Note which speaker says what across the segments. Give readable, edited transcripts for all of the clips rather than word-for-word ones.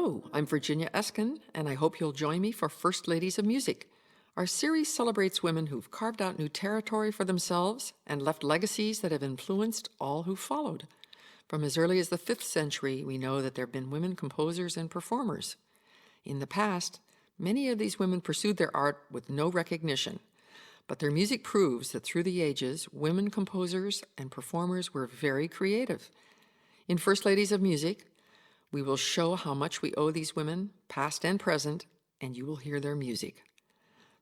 Speaker 1: Hello, I'm Virginia Eskin, and I hope you'll join me for First Ladies of Music. Our series celebrates women who've carved out new territory for themselves and left legacies that have influenced all who followed. From as early as the 5th century, we know that there have been women composers and performers. In the past, many of these women pursued their art with no recognition, but their music proves that through the ages, women composers and performers were very creative. In First Ladies of Music, we will show how much we owe these women, past and present, and you will hear their music.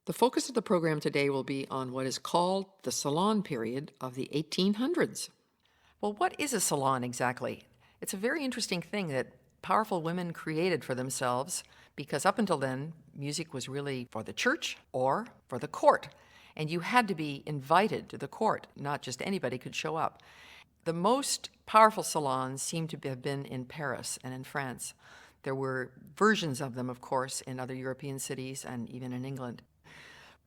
Speaker 1: The focus of the program today will be on what is called the Salon Period of the 1800s.
Speaker 2: Well, what is a salon exactly? It's a very interesting thing that powerful women created for themselves because up until then, music was really for the church or for the court. And you had to be invited to the court, not just anybody could show up. The most powerful salons seem to have been in Paris and in France. There were versions of them, of course, in other European cities and even in England.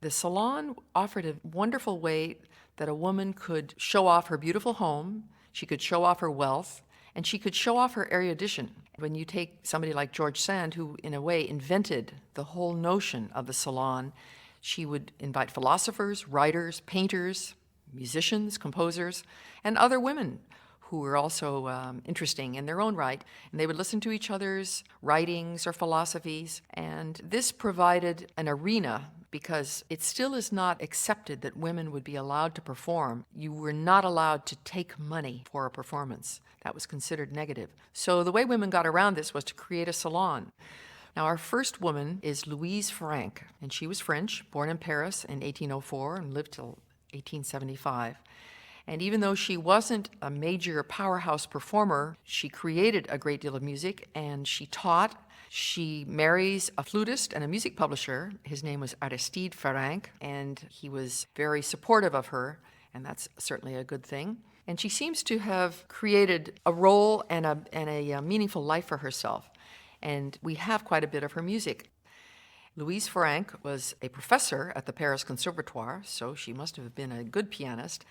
Speaker 2: The salon offered a wonderful way that a woman could show off her beautiful home, she could show off her wealth, and she could show off her erudition. When you take somebody like George Sand, who in a way invented the whole notion of the salon, she would invite philosophers, writers, painters, musicians, composers, and other women who were also interesting in their own right. And they would listen to each other's writings or philosophies. And this provided an arena because it still is not accepted that women would be allowed to perform. You were not allowed to take money for a performance. That was considered negative. So the way women got around this was to create a salon. Now, our first woman is Louise Farrenc, and she was French, born in Paris in 1804 and lived till 1875. And even though she wasn't a major powerhouse performer, she created a great deal of music and she taught. She marries a flutist and a music publisher. His name was Aristide Farrenc, and he was very supportive of her, and that's certainly a good thing. And she seems to have created a role and a meaningful life for herself. And we have quite a bit of her music. Louise Farrenc was a professor at the Paris Conservatoire, so she must have been a good pianist.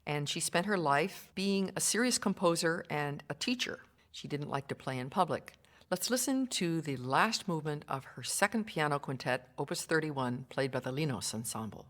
Speaker 2: And she spent her life being a serious composer and a teacher. She didn't like to play in public. Let's listen to the last movement of her second piano quintet, Opus 31, played by the Linos Ensemble.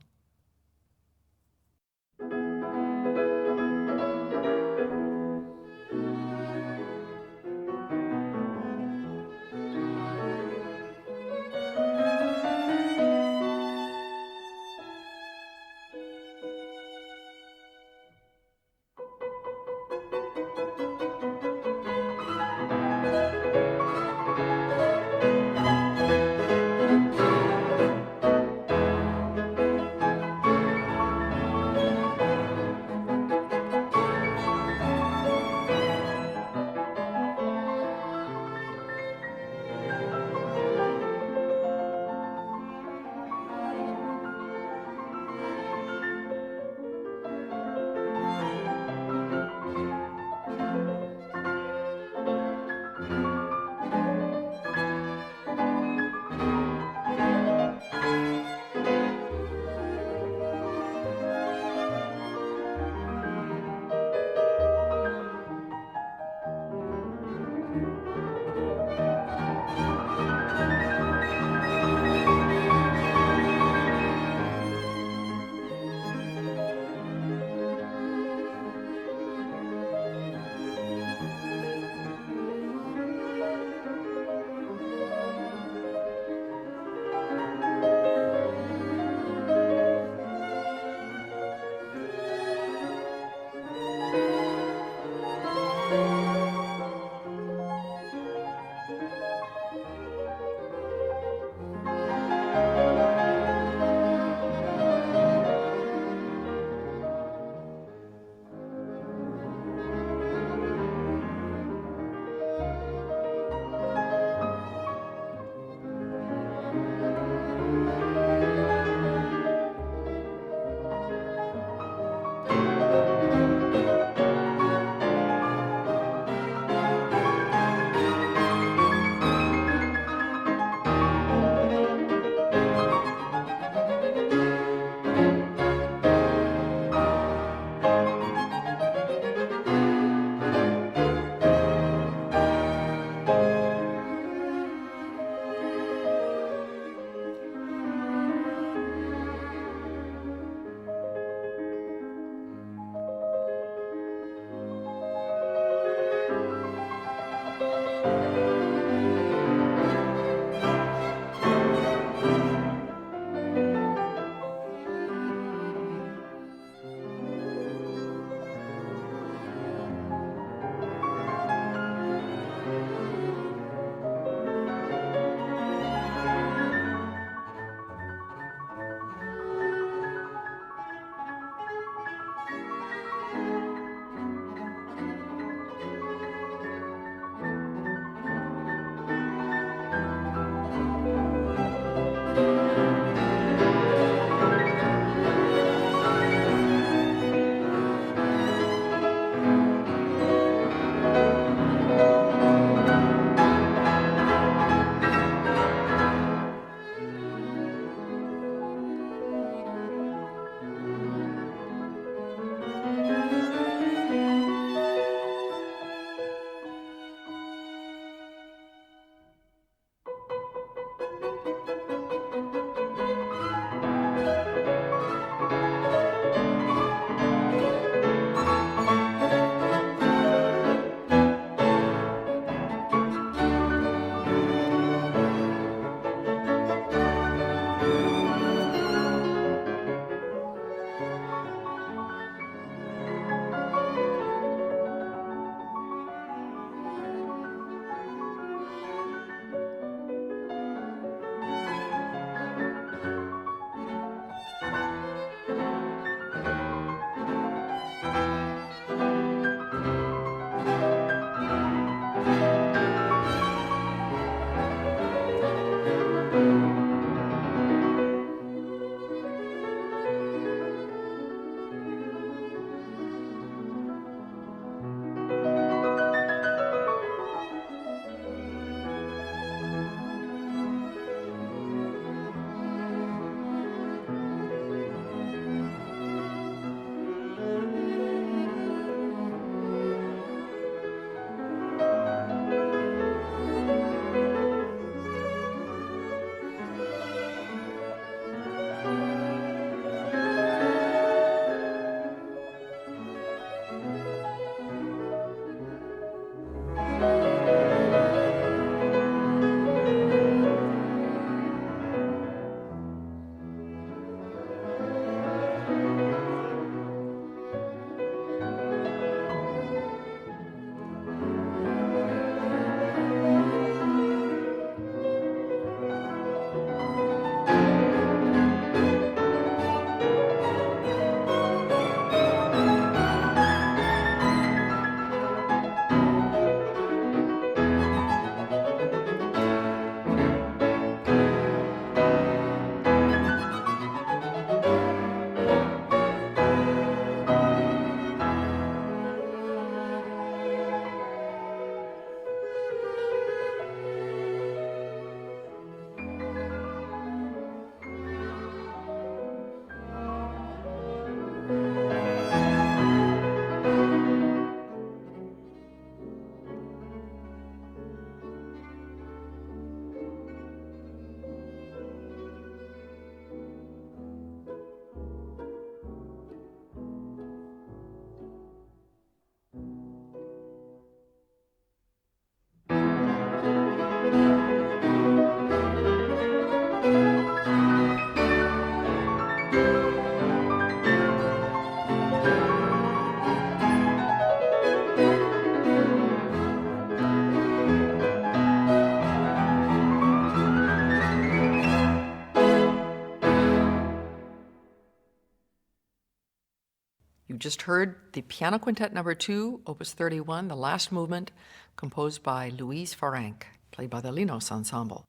Speaker 2: You just heard the Piano Quintet No. 2, Opus 31, the last movement, composed by Louise Farrenc, played by the Linos Ensemble.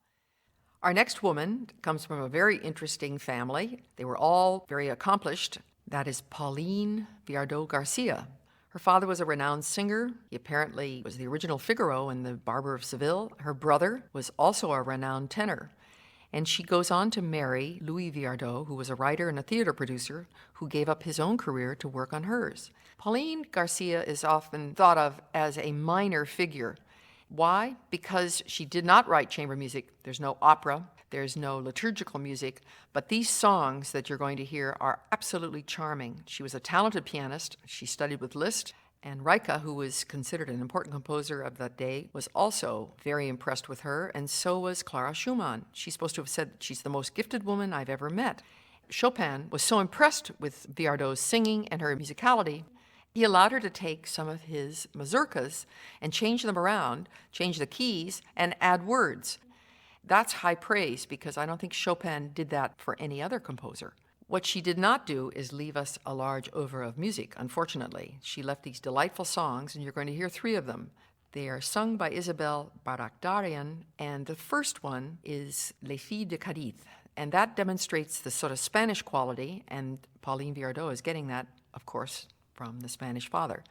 Speaker 2: Our next woman comes from a very interesting family. They were all very accomplished. That is Pauline Viardot-Garcia. Her father was a renowned singer. He apparently was the original Figaro in The Barber of Seville. Her brother was also a renowned tenor. And she goes on to marry Louis Viardot, who was a writer and a theater producer who gave up his own career to work on hers. Pauline Garcia is often thought of as a minor figure. Why? Because she did not write chamber music. There's no opera, there's no liturgical music, but these songs that you're going to hear are absolutely charming. She was a talented pianist. She studied with Liszt, and Reika, who was considered an important composer of that day, was also very impressed with her, and so was Clara Schumann. She's supposed to have said that she's the most gifted woman I've ever met. Chopin was so impressed with Viardot's singing and her musicality, he allowed her to take some of his mazurkas and change them around, change the keys, and add words. That's high praise because I don't think Chopin did that for any other composer. What she did not do is leave us a large oeuvre of music, unfortunately. She left these delightful songs, and you're going to hear 3 of them. They are sung by Isabelle Barakdarian, and the first one is Les Filles de Cadiz, and that demonstrates the sort of Spanish quality, and Pauline Viardot is getting that, of course, from the Spanish father.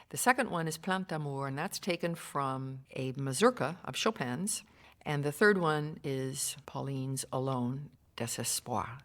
Speaker 2: The second one is Plainte d'Amour, and that's taken from a mazurka of Chopin's. And the third one is Pauline's Alone, Désespoir.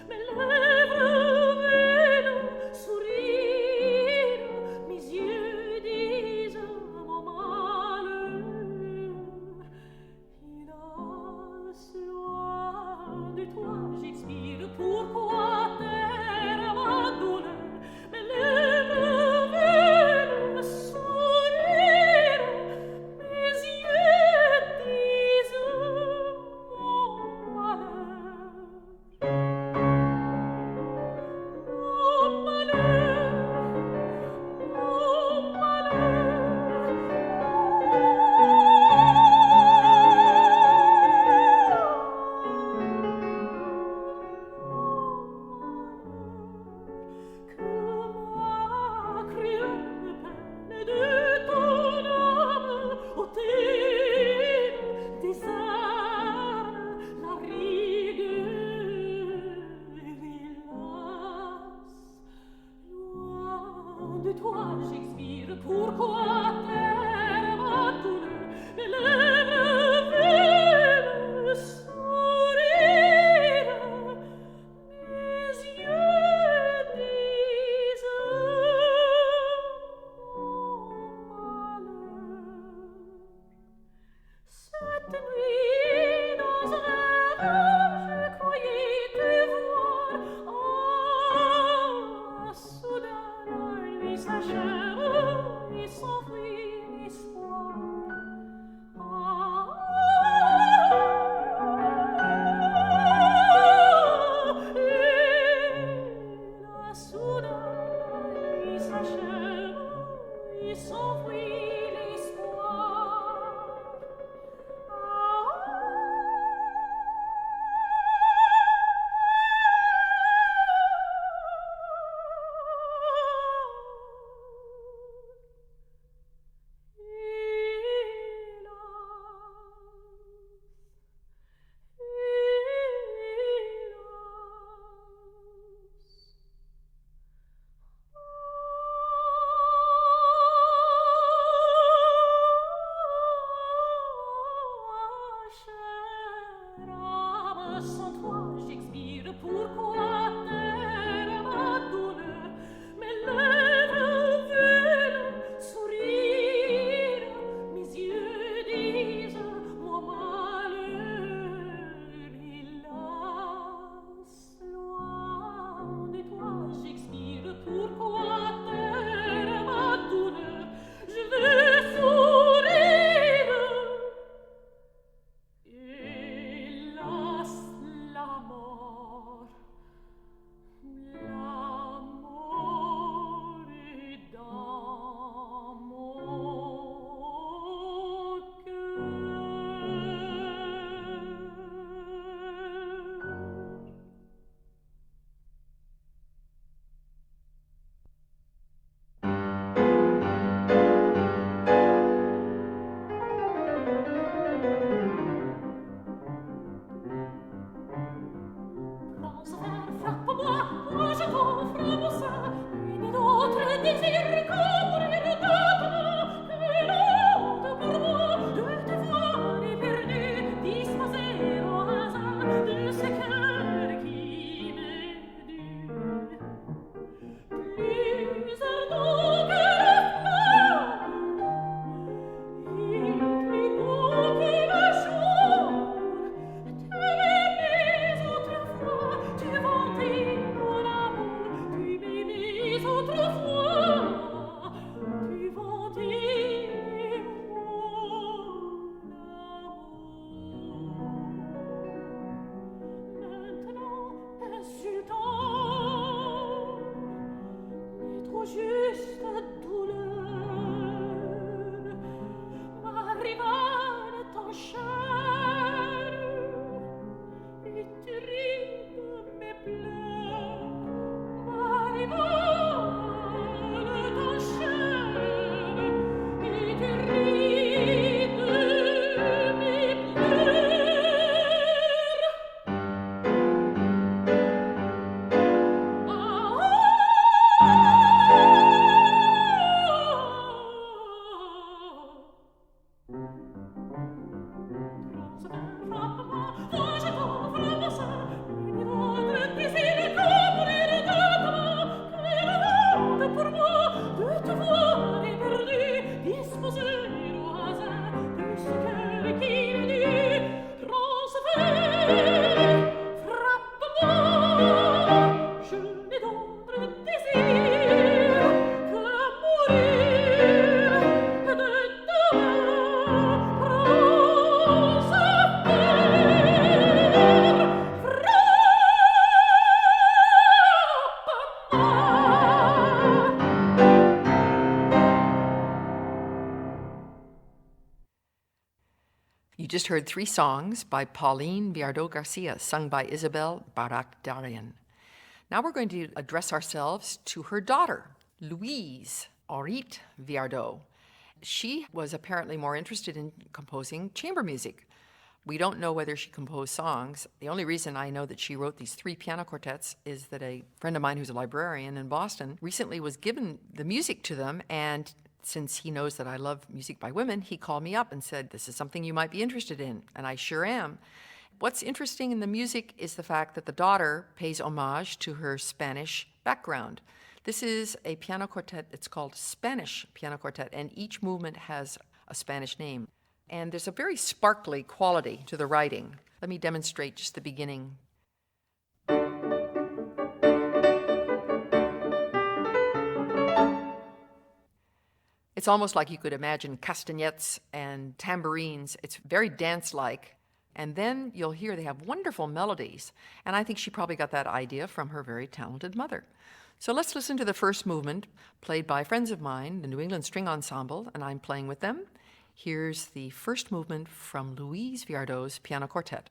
Speaker 3: Mes lèvres veulent sourire.
Speaker 2: just heard 3 songs by Pauline Viardot-Garcia, sung by Isabelle Barak-Darian. Now we're going to address ourselves to her daughter, Louise Héritte-Viardot. She was apparently more interested in composing chamber music. We don't know whether she composed songs. The only reason I know that she wrote these 3 piano quartets is that a friend of mine who's a librarian in Boston recently was given the music to them, and since he knows that I love music by women, he called me up and said, "This is something you might be interested in," and I sure am. What's interesting in the music is the fact that the daughter pays homage to her Spanish background. This is a piano quartet. It's called Spanish Piano Quartet, and each movement has a Spanish name. And there's a very sparkly quality to the writing. Let me demonstrate just the beginning. It's almost like you could imagine castanets and tambourines. It's very dance-like. And then you'll hear they have wonderful melodies. And I think she probably got that idea from her very talented mother. So let's listen to the first movement, played by friends of mine, the New England String Ensemble, and I'm playing with them. Here's the first movement from Louise Viardot's Piano Quartet.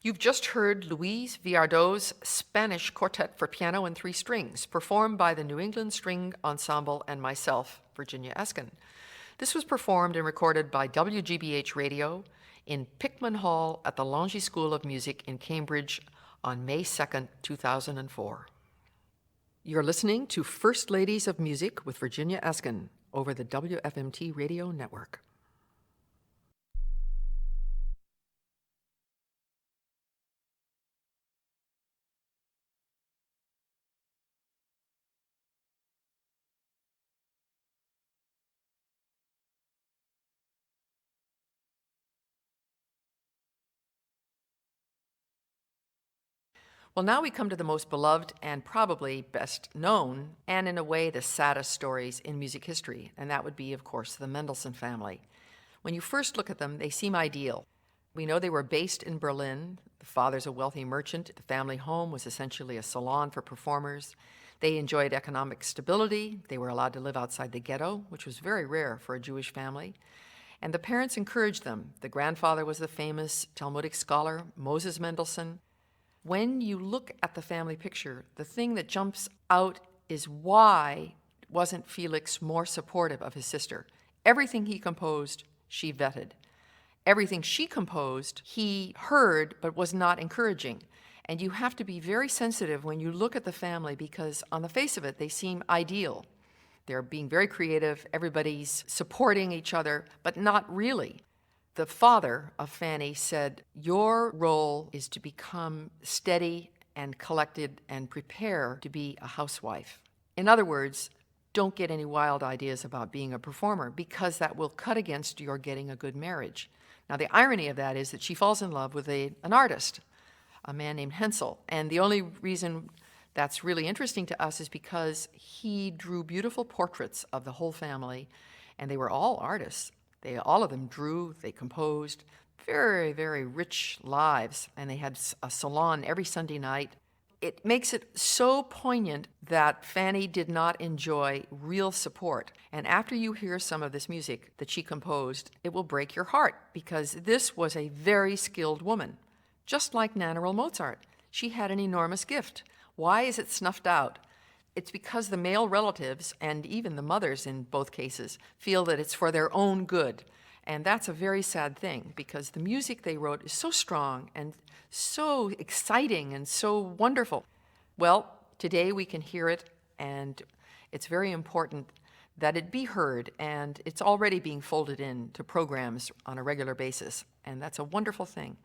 Speaker 2: You've just heard Louise Viardot's Spanish Quartet for Piano and Three Strings, performed by the New England String Ensemble and myself, Virginia Eskin. This was performed and recorded by WGBH Radio in Pickman Hall at the Lange School of Music in Cambridge on May 2nd, 2004. You're listening to First Ladies of Music with Virginia Eskin over the WFMT radio network. Well, now we come to the most beloved and probably best known, and in a way the saddest stories in music history, and that would be, of course, the Mendelssohn family. When you first look at them, they seem ideal. We know they were based in Berlin. The father's a wealthy merchant. The family home was essentially a salon for performers. They enjoyed economic stability. They were allowed to live outside the ghetto, which was very rare for a Jewish family. And the parents encouraged them. The grandfather was the famous Talmudic scholar, Moses Mendelssohn. When you look at the family picture, the thing that jumps out is why wasn't Felix more supportive of his sister? Everything he composed, she vetted. Everything she composed, he heard but was not encouraging. And you have to be very sensitive when you look at the family because on the face of it, they seem ideal. They're being very creative, everybody's supporting each other, but not really. The father of Fanny said, your role is to become steady and collected and prepare to be a housewife. In other words, don't get any wild ideas about being a performer because that will cut against your getting a good marriage. Now, the irony of that is that she falls in love with an artist, a man named Hensel. And the only reason that's really interesting to us is because he drew beautiful portraits of the whole family, and they were all artists. All of them drew, they composed, very, very rich lives, and they had a salon every Sunday night. It makes it so poignant that Fanny did not enjoy real support. And after you hear some of this music that she composed, it will break your heart because this was a very skilled woman. Just like Nannerl Mozart, she had an enormous gift. Why is it snuffed out? It's because the male relatives, and even the mothers in both cases, feel that it's for their own good. And that's a very sad thing because the music they wrote is so strong and so exciting and so wonderful. Well, today we can hear it, and it's very important that it be heard, and it's already being folded into programs on a regular basis, and that's a wonderful thing.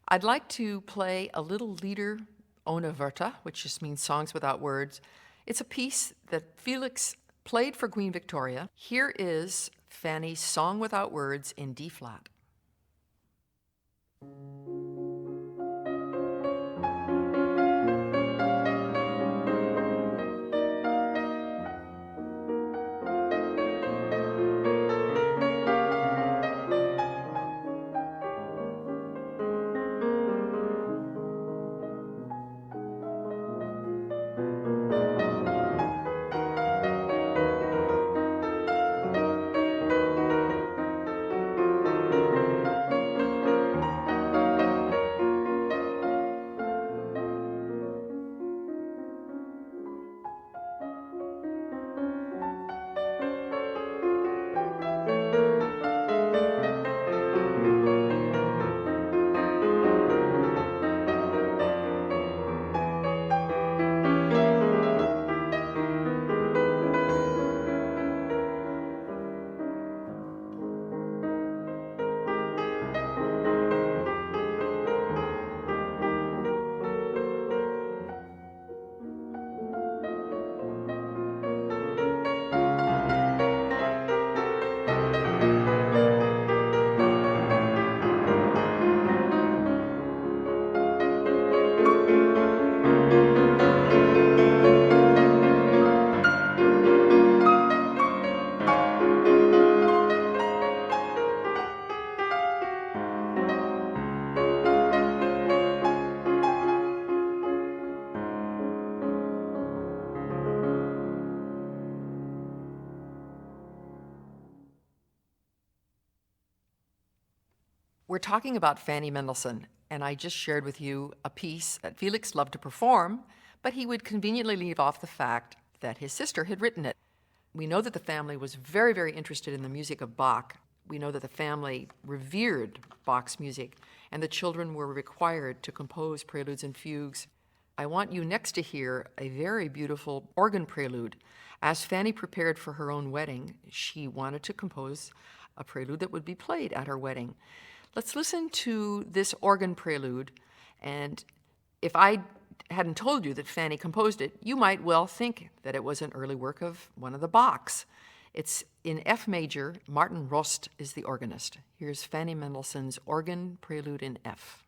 Speaker 2: I'd like to play a little lieder ohne Wörter, which just means songs without words. It's a piece that Felix played for Queen Victoria. Here is Fanny's Song Without Words in D flat. We're talking about Fanny Mendelssohn, And I just shared with you a piece that Felix loved to perform, but he would conveniently leave off the fact that his sister had written it. We know that the family was very, very interested in the music of Bach. We know that the family revered Bach's music, and the children were required to compose preludes and fugues. I want you next to hear a very beautiful organ prelude. As Fanny prepared for her own wedding, she wanted to compose a prelude that would be played at her wedding. Let's listen to this organ prelude, and if I hadn't told you that Fanny composed it, you might well think that it was an early work of one of the Bachs. It's in F major. Martin Rost is the organist. Here's Fanny Mendelssohn's organ prelude in F.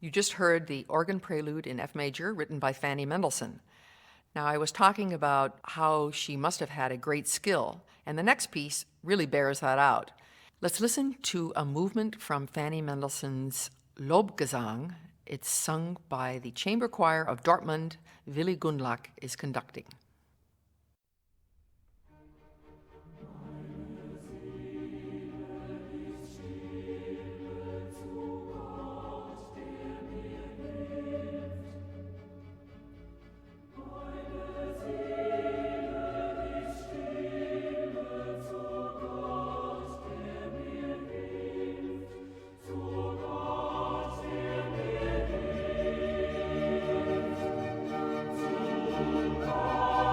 Speaker 2: You just heard the organ prelude in F major written by Fanny Mendelssohn. Now, I was talking about how she must have had a great skill, and the next piece really bears that out. Let's listen to a movement from Fanny Mendelssohn's Lobgesang. It's sung by the chamber choir of Dortmund. Willy Gundlach is conducting.
Speaker 3: God.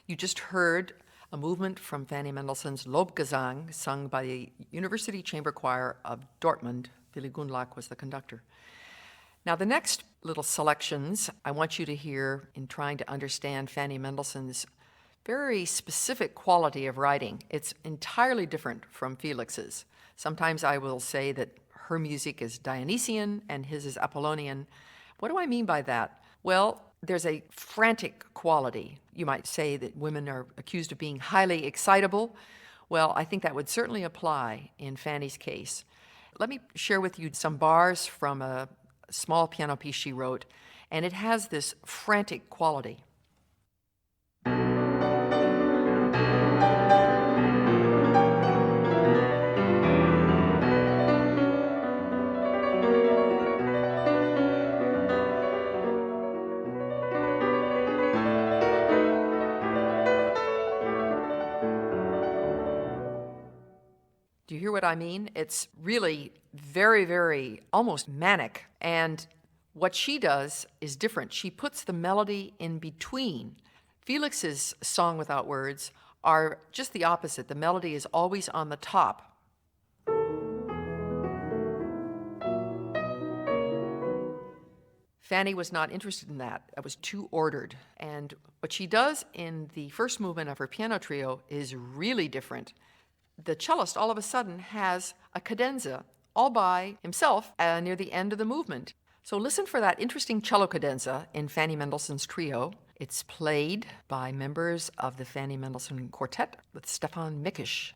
Speaker 2: You just heard a movement from Fanny Mendelssohn's Lobgesang, sung by the University Chamber Choir of Dortmund. Willy Gundlach was the conductor. Now, the next little selections I want you to hear in trying to understand Fanny Mendelssohn's very specific quality of writing. It's entirely different from Felix's. Sometimes I will say that her music is Dionysian and his is Apollonian. What do I mean by that? Well, there's a frantic quality. You might say that women are accused of being highly excitable. Well, I think that would certainly apply in Fanny's case. Let me share with you some bars from a small piano piece she wrote, and it has this frantic quality. Do you hear what I mean? It's really very, very almost manic. And what she does is different. She puts the melody in between. Felix's Song Without Words are just the opposite. The melody is always on the top. Fanny was not interested in that. It was too ordered. And what she does in the first movement of her piano trio is really different. The cellist all of a sudden has a cadenza all by himself near the end of the movement. So listen for that interesting cello cadenza in Fanny Mendelssohn's trio. It's played by members of the Fanny Mendelssohn Quartet with Stefan Mickisch.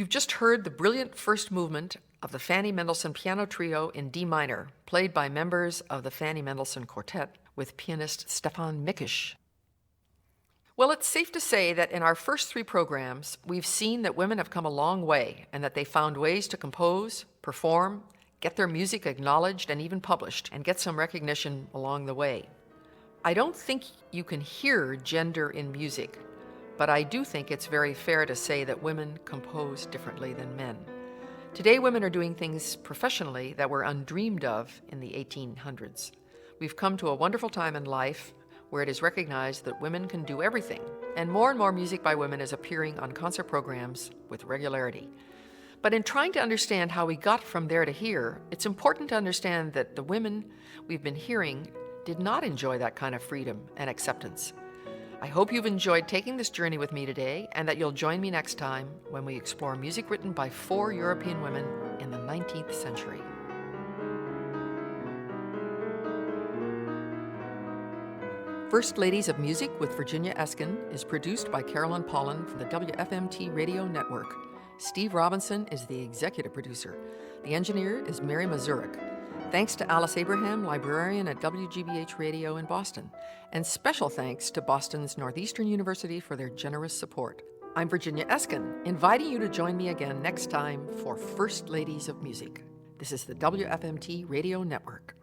Speaker 2: You've just heard the brilliant first movement of the Fanny Mendelssohn Piano Trio in D minor, played by members of the Fanny Mendelssohn Quartet with pianist Stefan Mikisch. Well, it's safe to say that in our first 3 programs, we've seen that women have come a long way and that they found ways to compose, perform, get their music acknowledged and even published, and get some recognition along the way. I don't think you can hear gender in music, but I do think it's very fair to say that women compose differently than men. Today, women are doing things professionally that were undreamed of in the 1800s. We've come to a wonderful time in life where it is recognized that women can do everything, and more music by women is appearing on concert programs with regularity. But in trying to understand how we got from there to here, it's important to understand that the women we've been hearing did not enjoy that kind of freedom and acceptance. I hope you've enjoyed taking this journey with me today, and that you'll join me next time when we explore music written by 4 European women in the 19th century. First Ladies of Music with Virginia Eskin is produced by Carolyn Pollan for the WFMT Radio Network. Steve Robinson is the executive producer. The engineer is Mary Mazurek. Thanks to Alice Abraham, librarian at WGBH Radio in Boston. And special thanks to Boston's Northeastern University for their generous support. I'm Virginia Eskin, inviting you to join me again next time for First Ladies of Music. This is the WFMT Radio Network.